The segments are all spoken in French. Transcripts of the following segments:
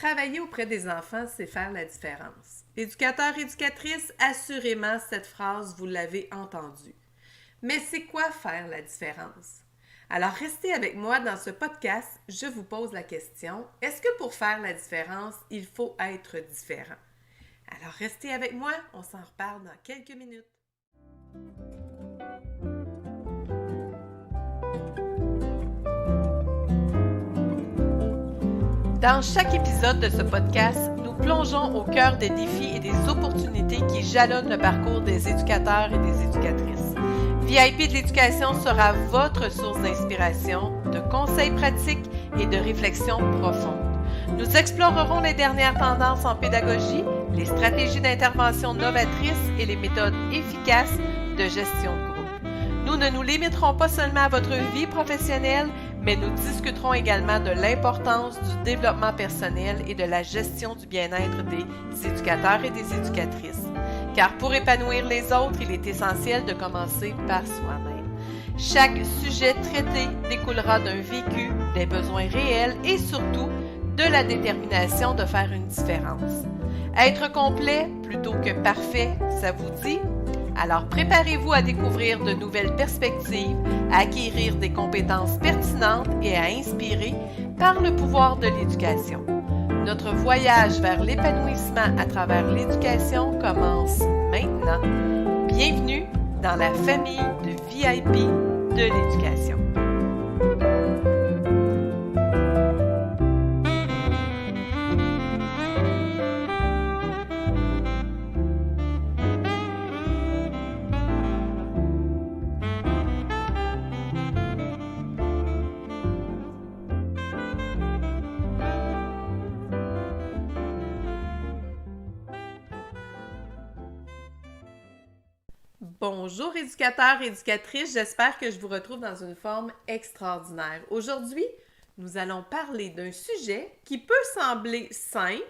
Travailler auprès des enfants, c'est faire la différence. Éducateur, éducatrice, assurément, cette phrase, vous l'avez entendue. Mais c'est quoi faire la différence? Alors, restez avec moi dans ce podcast. Je vous pose la question, est-ce que pour faire la différence, il faut être différent? Alors, restez avec moi, on s'en reparle dans quelques minutes. Dans chaque épisode de ce podcast, nous plongeons au cœur des défis et des opportunités qui jalonnent le parcours des éducateurs et des éducatrices. VIP de l'éducation sera votre source d'inspiration, de conseils pratiques et de réflexions profondes. Nous explorerons les dernières tendances en pédagogie, les stratégies d'intervention novatrices et les méthodes efficaces de gestion de groupe. Nous ne nous limiterons pas seulement à votre vie professionnelle, mais nous discuterons également de l'importance du développement personnel et de la gestion du bien-être des éducateurs et des éducatrices. Car pour épanouir les autres, il est essentiel de commencer par soi-même. Chaque sujet traité découlera d'un vécu, des besoins réels et surtout de la détermination de faire une différence. Être complet plutôt que parfait, ça vous dit? Alors préparez-vous à découvrir de nouvelles perspectives, à acquérir des compétences pertinentes et à inspirer par le pouvoir de l'éducation. Notre voyage vers l'épanouissement à travers l'éducation commence maintenant. Bienvenue dans la famille de VIP de l'éducation. Bonjour éducateurs, éducatrices, j'espère que je vous retrouve dans une forme extraordinaire. Aujourd'hui, nous allons parler d'un sujet qui peut sembler simple,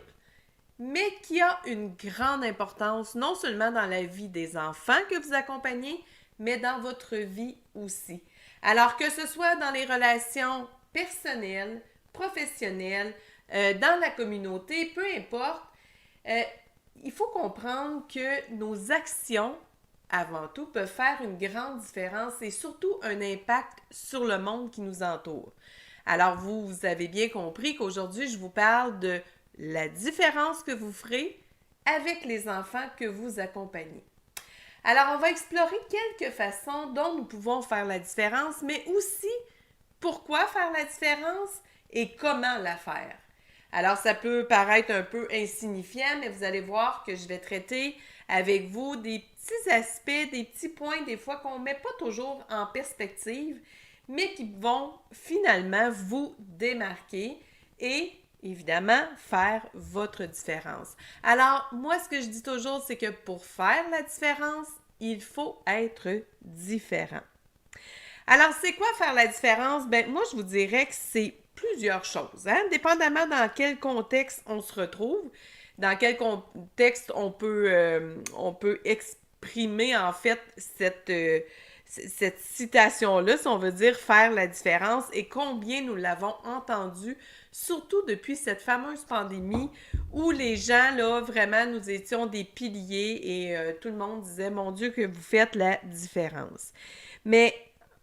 mais qui a une grande importance non seulement dans la vie des enfants que vous accompagnez, mais dans votre vie aussi. Alors que ce soit dans les relations personnelles, professionnelles, dans la communauté, peu importe, il faut comprendre que nos actions avant tout, peuvent faire une grande différence et surtout un impact sur le monde qui nous entoure. Alors, vous avez bien compris qu'aujourd'hui, je vous parle de la différence que vous ferez avec les enfants que vous accompagnez. Alors, on va explorer quelques façons dont nous pouvons faire la différence, mais aussi pourquoi faire la différence et comment la faire. Alors, ça peut paraître un peu insignifiant, mais vous allez voir que je vais traiter avec vous des petits aspects, des petits points des fois qu'on ne met pas toujours en perspective, mais qui vont finalement vous démarquer et évidemment faire votre différence. Alors, moi, ce que je dis toujours, c'est que pour faire la différence, il faut être différent. Alors, c'est quoi faire la différence? Moi, je vous dirais que c'est plusieurs choses, dépendamment dans quel contexte on se retrouve, dans quel contexte on peut exprimer en fait cette citation-là, si on veut dire faire la différence, et combien nous l'avons entendu, surtout depuis cette fameuse pandémie où les gens, là, vraiment, nous étions des piliers et tout le monde disait « Mon Dieu, que vous faites la différence ». Mais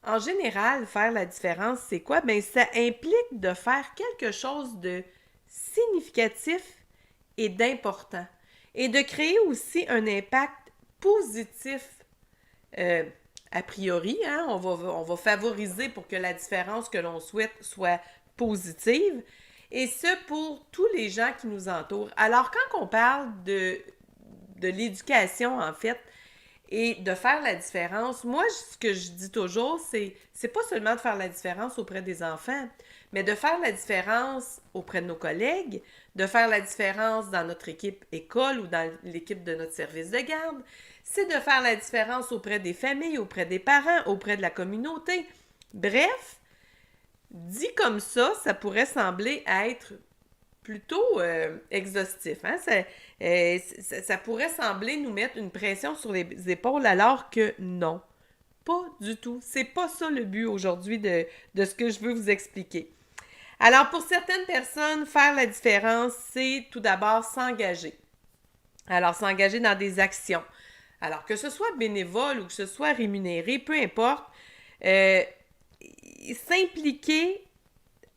en général, faire la différence, c'est quoi? Ça implique de faire quelque chose de significatif et d'important. Et de créer aussi un impact positif a priori. On va favoriser pour que la différence que l'on souhaite soit positive. Et ce, pour tous les gens qui nous entourent. Alors, quand on parle de l'éducation, en fait, et de faire la différence, moi, ce que je dis toujours, c'est pas seulement de faire la différence auprès des enfants, mais de faire la différence auprès de nos collègues, de faire la différence dans notre équipe école ou dans l'équipe de notre service de garde. C'est de faire la différence auprès des familles, auprès des parents, auprès de la communauté. Bref, dit comme ça pourrait sembler être plutôt exhaustif. Ça pourrait sembler nous mettre une pression sur les épaules alors que non, pas du tout. C'est pas ça le but aujourd'hui de ce que je veux vous expliquer. Alors, pour certaines personnes, faire la différence, c'est tout d'abord s'engager. Alors, s'engager dans des actions. Alors, que ce soit bénévole ou que ce soit rémunéré, peu importe, euh, s'impliquer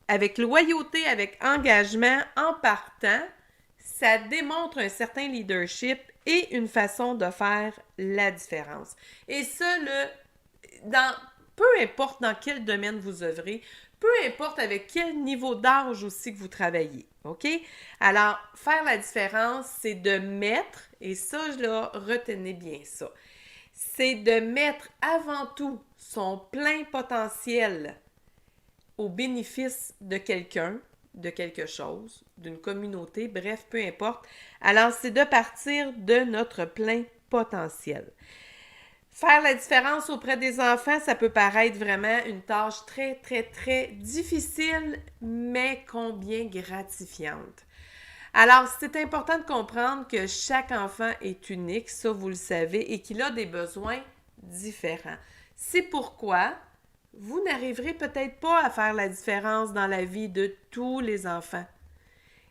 avec loyauté, avec engagement, en partant, ça démontre un certain leadership et une façon de faire la différence. Et ça, peu importe dans quel domaine vous œuvrez, peu importe avec quel niveau d'âge aussi que vous travaillez, OK? Alors, faire la différence, c'est de mettre, et ça, retenez bien ça, c'est de mettre avant tout son plein potentiel au bénéfice de quelqu'un, de quelque chose, d'une communauté, bref, peu importe. Alors, c'est de partir de notre plein potentiel. Faire la différence auprès des enfants, ça peut paraître vraiment une tâche très, très, très difficile, mais combien gratifiante. Alors, c'est important de comprendre que chaque enfant est unique, ça vous le savez, et qu'il a des besoins différents. C'est pourquoi vous n'arriverez peut-être pas à faire la différence dans la vie de tous les enfants.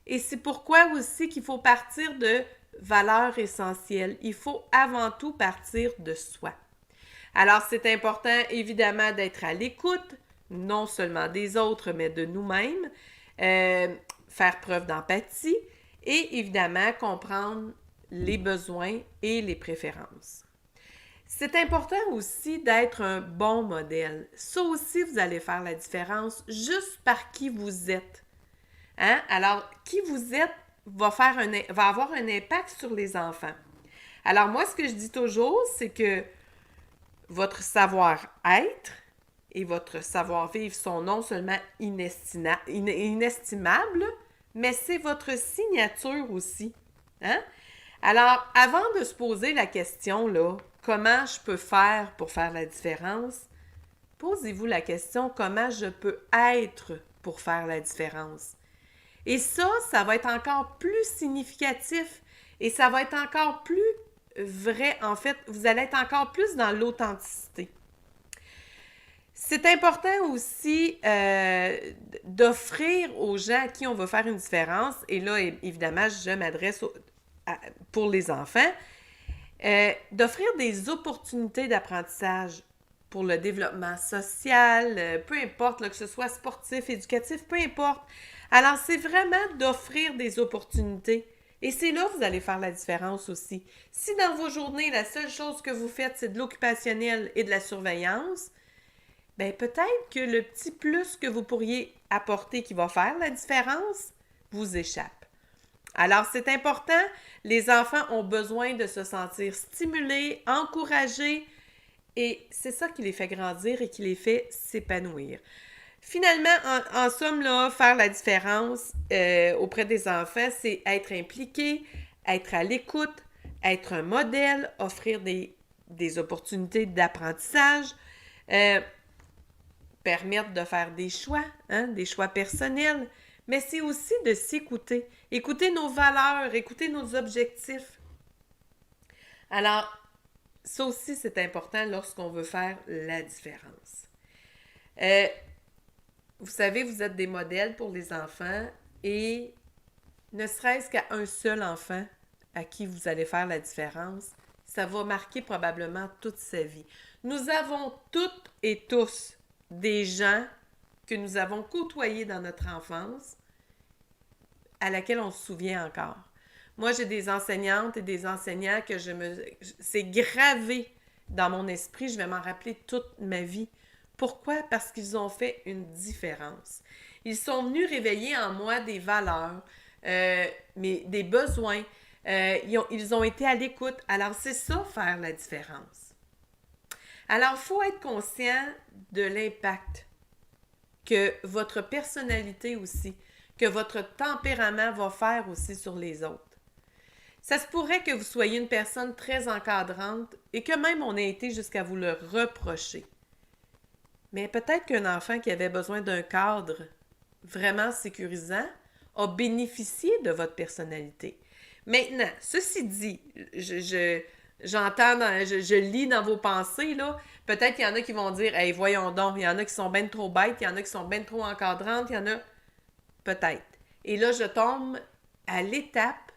Et c'est pourquoi aussi qu'il faut partir de valeurs essentielles. Il faut avant tout partir de soi. Alors, c'est important évidemment d'être à l'écoute, non seulement des autres, mais de nous-mêmes, faire preuve d'empathie et évidemment comprendre les besoins et les préférences. C'est important aussi d'être un bon modèle. Ça aussi, vous allez faire la différence juste par qui vous êtes. Hein? Alors, qui vous êtes va avoir un impact sur les enfants. Alors, moi, ce que je dis toujours, c'est que votre savoir-être et votre savoir-vivre sont non seulement inestimables, mais c'est votre signature aussi. Hein? Alors, avant de se poser la question, là, comment je peux faire pour faire la différence, posez-vous la question, comment je peux être pour faire la différence? Et ça va être encore plus significatif et ça va être encore plus vrai. En fait, vous allez être encore plus dans l'authenticité. C'est important aussi d'offrir aux gens à qui on va faire une différence, et là, évidemment, je m'adresse pour les enfants, d'offrir des opportunités d'apprentissage pour le développement social, peu importe, là, que ce soit sportif, éducatif, peu importe. Alors, c'est vraiment d'offrir des opportunités. Et c'est là que vous allez faire la différence aussi. Si dans vos journées, la seule chose que vous faites, c'est de l'occupationnel et de la surveillance, bien peut-être que le petit plus que vous pourriez apporter qui va faire la différence vous échappe. Alors, c'est important. Les enfants ont besoin de se sentir stimulés, encouragés, et c'est ça qui les fait grandir et qui les fait s'épanouir. Finalement, en somme, là, faire la différence auprès des enfants, c'est être impliqué, être à l'écoute, être un modèle, offrir des opportunités d'apprentissage, permettre de faire des choix, hein, des choix personnels, mais c'est aussi de s'écouter, écouter nos valeurs, écouter nos objectifs. Alors, ça aussi, c'est important lorsqu'on veut faire la différence. Vous savez, vous êtes des modèles pour les enfants et ne serait-ce qu'à un seul enfant à qui vous allez faire la différence, ça va marquer probablement toute sa vie. Nous avons toutes et tous des gens que nous avons côtoyés dans notre enfance à laquelle on se souvient encore. Moi, j'ai des enseignantes et des enseignants que c'est gravé dans mon esprit, je vais m'en rappeler toute ma vie. Pourquoi? Parce qu'ils ont fait une différence. Ils sont venus réveiller en moi des valeurs, des besoins. Ils ont été à l'écoute. Alors, c'est ça, faire la différence. Alors, il faut être conscient de l'impact que votre personnalité aussi, que votre tempérament va faire aussi sur les autres. Ça se pourrait que vous soyez une personne très encadrante et que même on ait été jusqu'à vous le reprocher. Mais peut-être qu'un enfant qui avait besoin d'un cadre vraiment sécurisant a bénéficié de votre personnalité. Maintenant, ceci dit, je lis dans vos pensées, là, peut-être qu'il y en a qui vont dire « Hey, voyons donc, il y en a qui sont bien trop bêtes, il y en a qui sont bien trop encadrantes, il y en a... » peut-être. Et là, je tombe à l'étape,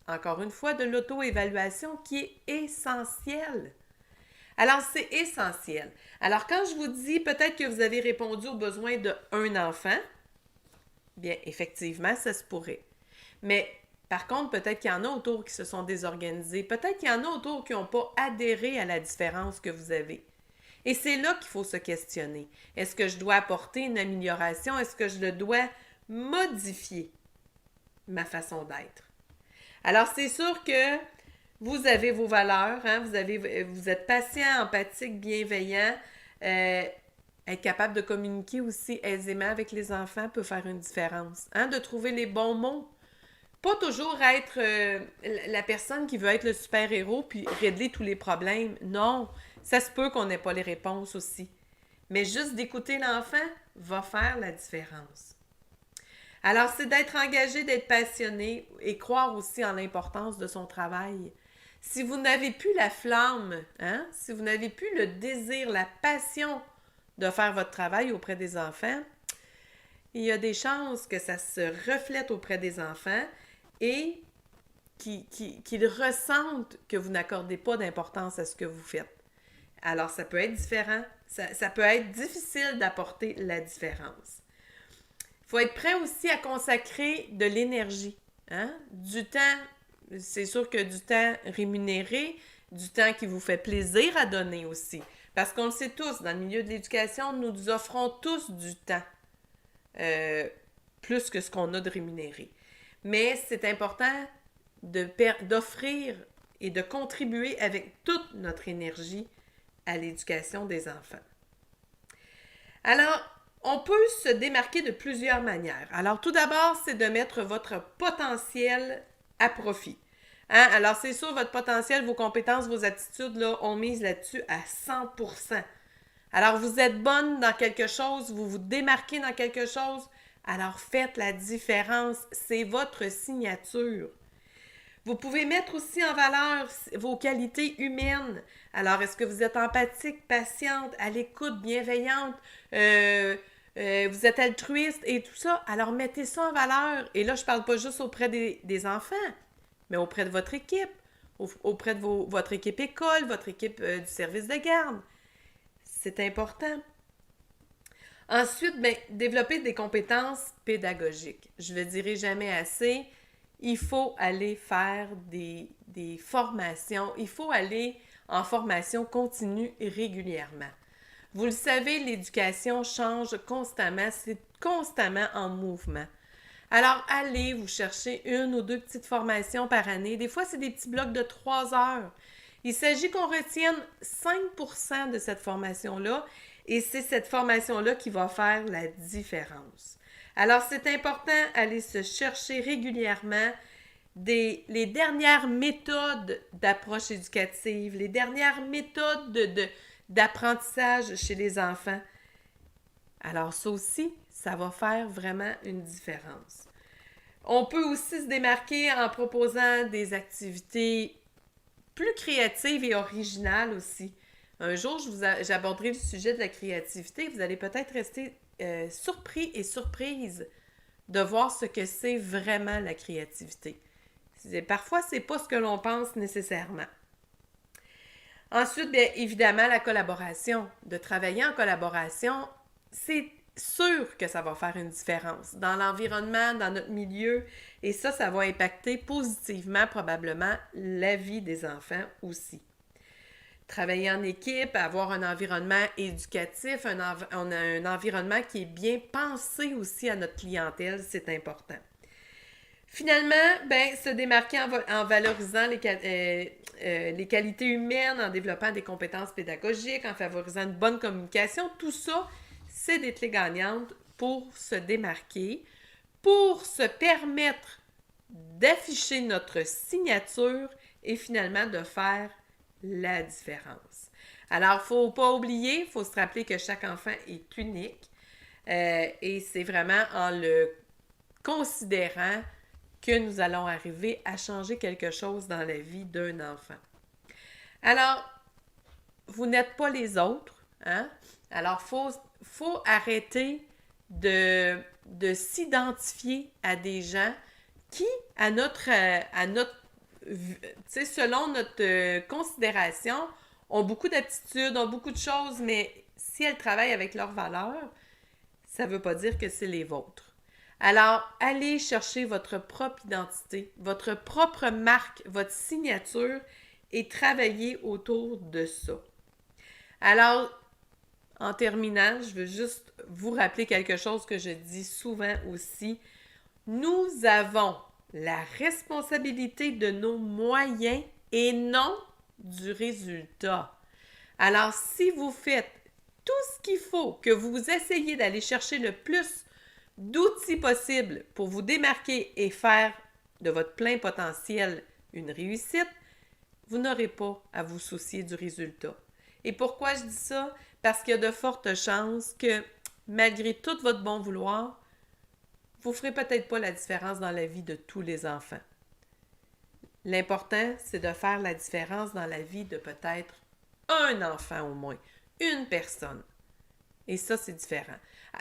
encore une fois, de l'auto-évaluation qui est essentielle. Alors, c'est essentiel. Alors, quand je vous dis peut-être que vous avez répondu aux besoins d'un enfant, bien, effectivement, ça se pourrait. Mais par contre, peut-être qu'il y en a autour qui se sont désorganisés. Peut-être qu'il y en a autour qui n'ont pas adhéré à la différence que vous avez. Et c'est là qu'il faut se questionner. Est-ce que je dois apporter une amélioration? Est-ce que je le dois modifier ma façon d'être? Alors, c'est sûr que vous avez vos valeurs, hein? Vous êtes patient, empathique, bienveillant. Être capable de communiquer aussi aisément avec les enfants peut faire une différence. Hein? De trouver les bons mots. Pas toujours être la personne qui veut être le super-héros puis régler tous les problèmes. Non, ça se peut qu'on n'ait pas les réponses aussi. Mais juste d'écouter l'enfant va faire la différence. Alors, c'est d'être engagé, d'être passionné et croire aussi en l'importance de son travail. Si vous n'avez plus la flamme, hein, si vous n'avez plus le désir, la passion de faire votre travail auprès des enfants, il y a des chances que ça se reflète auprès des enfants et qu'ils ressentent que vous n'accordez pas d'importance à ce que vous faites. Alors, ça peut être différent, ça peut être difficile d'apporter la différence. Il faut être prêt aussi à consacrer de l'énergie, hein? Du temps, c'est sûr que du temps rémunéré, du temps qui vous fait plaisir à donner aussi. Parce qu'on le sait tous, dans le milieu de l'éducation, nous nous offrons tous du temps, plus que ce qu'on a de rémunéré. Mais c'est important d'offrir et de contribuer avec toute notre énergie à l'éducation des enfants. Alors, on peut se démarquer de plusieurs manières. Alors, tout d'abord, c'est de mettre votre potentiel à profit. Hein? Alors, c'est sûr, votre potentiel, vos compétences, vos attitudes, là, on mise là-dessus à 100%. Alors, vous êtes bonne dans quelque chose, vous vous démarquez dans quelque chose, alors faites la différence. C'est votre signature. Vous pouvez mettre aussi en valeur vos qualités humaines. Alors, est-ce que vous êtes empathique, patiente, à l'écoute, bienveillante, vous êtes altruiste et tout ça? Alors, mettez ça en valeur. Et là, je ne parle pas juste auprès des enfants, mais auprès de votre équipe, auprès de votre équipe école, votre équipe du service de garde. C'est important. Ensuite, bien, développer des compétences pédagogiques. Je ne le dirai jamais assez. Il faut aller faire des formations. Il faut aller en formation continue et régulièrement. Vous le savez, l'éducation change constamment. C'est constamment en mouvement. Alors, allez vous chercher une ou deux petites formations par année. Des fois, c'est des petits blocs de 3 heures. Il s'agit qu'on retienne 5% de cette formation-là et c'est cette formation-là qui va faire la différence. Alors, c'est important d'aller se chercher régulièrement les dernières méthodes d'approche éducative, les dernières méthodes d'apprentissage chez les enfants. Alors, ça aussi, ça va faire vraiment une différence. On peut aussi se démarquer en proposant des activités plus créatives et originales aussi. Un jour, j'aborderai le sujet de la créativité. Vous allez peut-être rester surpris et surprise de voir ce que c'est vraiment la créativité. Parfois, ce n'est pas ce que l'on pense nécessairement. Ensuite, bien évidemment, la collaboration. De travailler en collaboration, c'est sûr que ça va faire une différence dans l'environnement, dans notre milieu, et ça va impacter positivement probablement la vie des enfants aussi. Travailler en équipe, avoir un environnement éducatif, on a un environnement qui est bien pensé aussi à notre clientèle, c'est important. Finalement, ben, se démarquer en valorisant les qualités humaines, en développant des compétences pédagogiques, en favorisant une bonne communication, tout ça, c'est des clés gagnantes pour se démarquer, pour se permettre d'afficher notre signature et finalement de faire la différence. Alors, il ne faut pas oublier, il faut se rappeler que chaque enfant est unique et c'est vraiment en le considérant que nous allons arriver à changer quelque chose dans la vie d'un enfant. Alors, vous n'êtes pas les autres, hein? Alors, faut arrêter de de s'identifier à des gens qui, selon notre considération, ont beaucoup d'aptitudes, ont beaucoup de choses, mais si elles travaillent avec leurs valeurs, ça ne veut pas dire que c'est les vôtres. Alors, allez chercher votre propre identité, votre propre marque, votre signature et travaillez autour de ça. Alors, en terminant, je veux juste vous rappeler quelque chose que je dis souvent aussi. Nous avons la responsabilité de nos moyens et non du résultat. Alors, si vous faites tout ce qu'il faut, que vous essayez d'aller chercher le plus d'outils possibles pour vous démarquer et faire de votre plein potentiel une réussite, vous n'aurez pas à vous soucier du résultat. Et pourquoi je dis ça? Parce qu'il y a de fortes chances que, malgré tout votre bon vouloir, vous ne ferez peut-être pas la différence dans la vie de tous les enfants. L'important, c'est de faire la différence dans la vie de peut-être un enfant au moins, une personne. Et ça, c'est différent.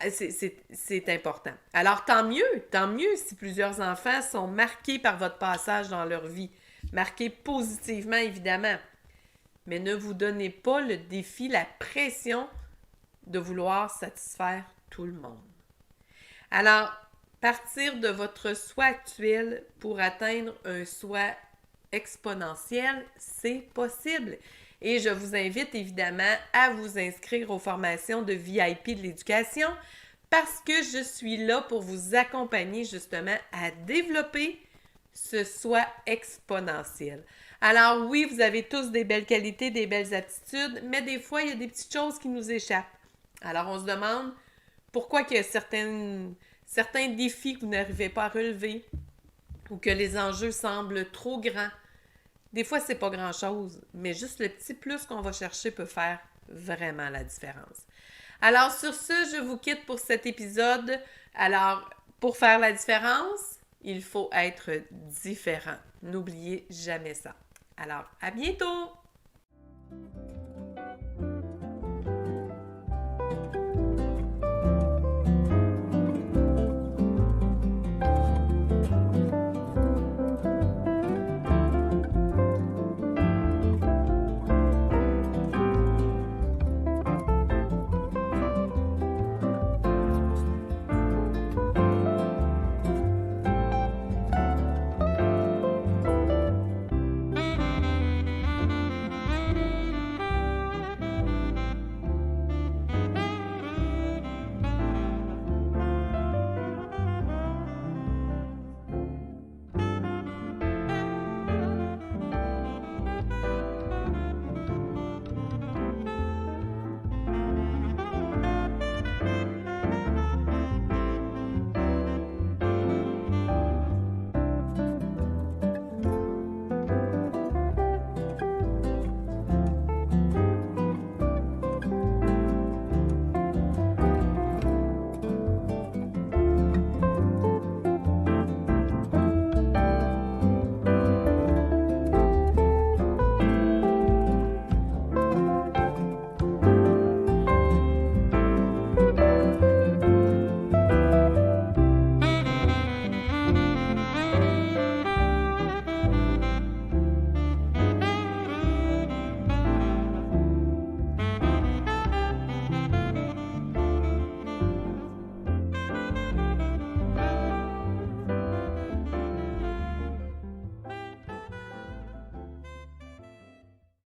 C'est important. Alors, tant mieux si plusieurs enfants sont marqués par votre passage dans leur vie. Marqués positivement, évidemment. Mais ne vous donnez pas le défi, la pression de vouloir satisfaire tout le monde. Alors, partir de votre soi actuel pour atteindre un soi exponentiel, c'est possible. Et je vous invite évidemment à vous inscrire aux formations de VIP de l'éducation parce que je suis là pour vous accompagner justement à développer ce soi exponentiel. Alors oui, vous avez tous des belles qualités, des belles aptitudes, mais des fois, il y a des petites choses qui nous échappent. Alors on se demande pourquoi il y a certains défis que vous n'arrivez pas à relever ou que les enjeux semblent trop grands. Des fois, c'est pas grand-chose, mais juste le petit plus qu'on va chercher peut faire vraiment la différence. Alors, sur ce, je vous quitte pour cet épisode. Alors, pour faire la différence, il faut être différent. N'oubliez jamais ça. Alors, à bientôt!